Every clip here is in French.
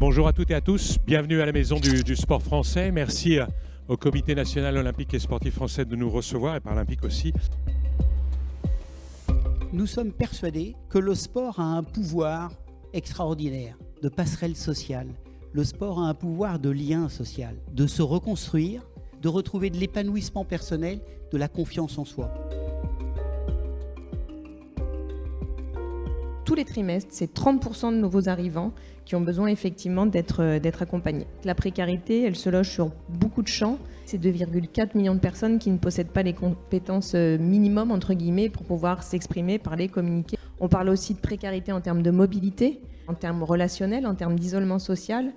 Bonjour à toutes et à tous, bienvenue à la Maison du Sport français. Merci au Comité national olympique et sportif français de nous recevoir et paralympique aussi. Nous sommes persuadés que le sport a un pouvoir extraordinaire de passerelle sociale. Le sport a un pouvoir de lien social, de se reconstruire, de retrouver de l'épanouissement personnel, de la confiance en soi. Tous les trimestres, c'est 30% de nouveaux arrivants qui ont besoin effectivement d'être accompagnés. La précarité, elle se loge sur beaucoup de champs. C'est 2,4 millions de personnes qui ne possèdent pas les compétences minimum, entre guillemets, pour pouvoir s'exprimer, parler, communiquer. On parle aussi de précarité en termes de mobilité, en termes relationnels, en termes d'isolement social.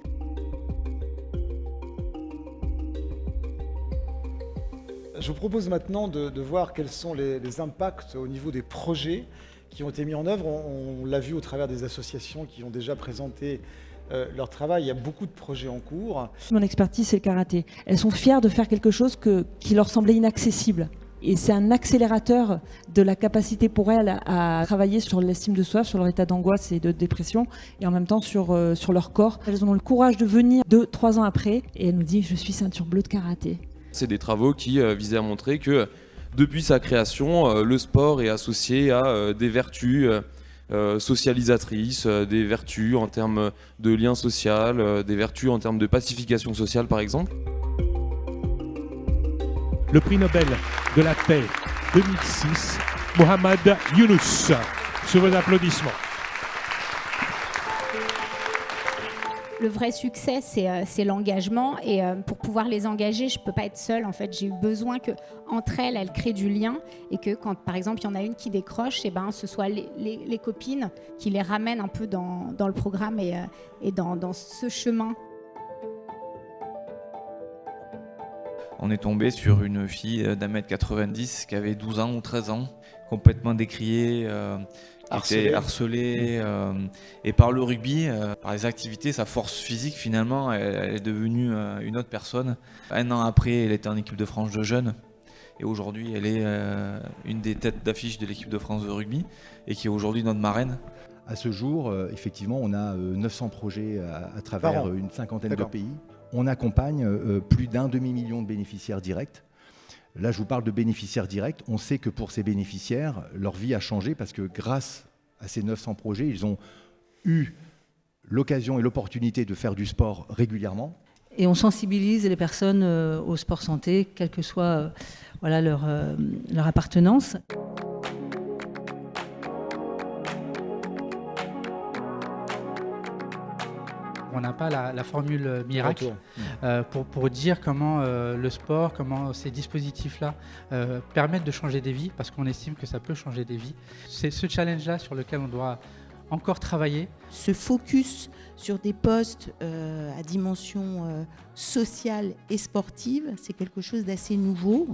Je vous propose maintenant de voir quels sont les impacts au niveau des projets qui ont été mis en œuvre. On l'a vu au travers des associations qui ont déjà présenté leur travail. Il y a beaucoup de projets en cours. Mon expertise, c'est le karaté. Elles sont fières de faire quelque chose qui leur semblait inaccessible. Et c'est un accélérateur de la capacité pour elles à travailler sur l'estime de soi, sur leur état d'angoisse et de dépression, et en même temps sur leur corps. Elles ont le courage de venir 2-3 ans après, et elles nous disent « je suis ceinture bleue de karaté ». C'est des travaux qui visaient à montrer que depuis sa création, le sport est associé à des vertus socialisatrices, des vertus en termes de lien social, des vertus en termes de pacification sociale par exemple. Le prix Nobel de la paix 2006, Mohamed Younous. Sur vos applaudissements. Le vrai succès, c'est l'engagement. Et pour pouvoir les engager, je ne peux pas être seule. En fait, j'ai eu besoin qu'entre elles créent du lien. Et que quand, par exemple, il y en a une qui décroche, ce soit les copines qui les ramènent un peu dans le programme et dans ce chemin. On est tombé sur une fille d'1m90 qui avait 12 ans ou 13 ans, complètement décriée, qui était harcelée. Et par le rugby, par les activités, sa force physique, finalement, elle est devenue une autre personne. Un an après, elle était en équipe de France de jeunes. Et aujourd'hui, elle est une des têtes d'affiche de l'équipe de France de rugby et qui est aujourd'hui notre marraine. À ce jour, effectivement, on a 900 projets à travers une cinquantaine de pays. On accompagne plus d'1 demi-million de bénéficiaires directs. Là, je vous parle de bénéficiaires directs. On sait que pour ces bénéficiaires, leur vie a changé parce que grâce à ces 900 projets, ils ont eu l'occasion et l'opportunité de faire du sport régulièrement. Et on sensibilise les personnes au sport santé, quelle que soit leur appartenance. On n'a pas la formule miracle pour dire comment le sport, comment ces dispositifs-là permettent de changer des vies, parce qu'on estime que ça peut changer des vies. C'est ce challenge-là sur lequel on doit encore travailler. Ce focus sur des postes à dimension sociale et sportive, c'est quelque chose d'assez nouveau,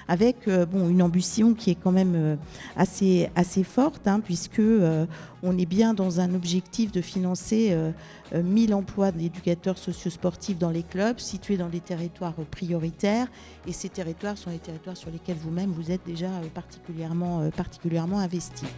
avec une ambition qui est quand même assez forte, puisque on est bien dans un objectif de financer 1000 emplois d'éducateurs socio-sportifs dans les clubs, situés dans les territoires prioritaires. Et ces territoires sont les territoires sur lesquels vous-même vous êtes déjà particulièrement investis.